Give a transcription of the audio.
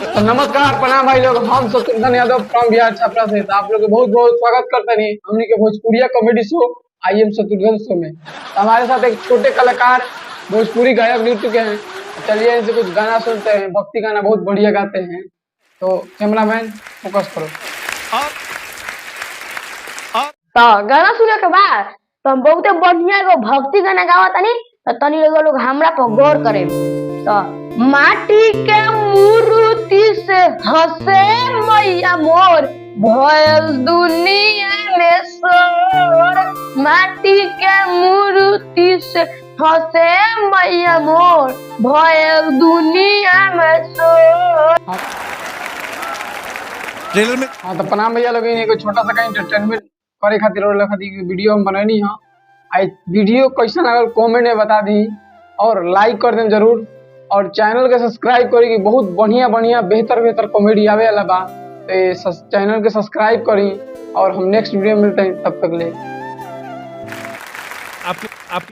तो नमस्कार प्रणाम भाई लोग, हम शत्रुघ्न यादव फ्रॉम बिहार छपरा से। तो आप लोग बहुत बहुत स्वागत करते हैं हमने के भोजपुरिया comedy show I am Shatrughan show में। तो हमारे साथ एक छोटे कलाकार भोजपुरी गायक जुड़ चुके हैं। चलिए इनसे कुछ गाना सुनते हैं, भक्ति गाना बहुत बढ़िया गाते हैं। तो कैमरामैन फोकस करो। तो गाना सुने के बाद तो हम बहुत बढ़िया एगो भक्ति गाना गावा तनी। तो तनी लोग हमरा पर गौर करे। तो माटी के मूर्ति से हंसे मैया मोर, भयल दुनिया में शोर। माटी के मूर्ति से हंसे मैया मोर, भयल दुनिया में शोर। ट्रेलर में हाँ तो प्रणाम भैया लोग, एगो छोटा सा का एंटरटेनमेंट करे खातिर और खातिर वीडियो हम बनैनी है। आई वीडियो कैसा लगल कमेंट में बता दी और लाइक कर दें जरूर। और चैनल के सब्सक्राइब करी कि बहुत बढ़िया बढ़िया बेहतर कॉमेडी आवे वाला बा। तो चैनल के सब्सक्राइब करी और हम नेक्स्ट वीडियो में मिलते हैं, तब तक ले।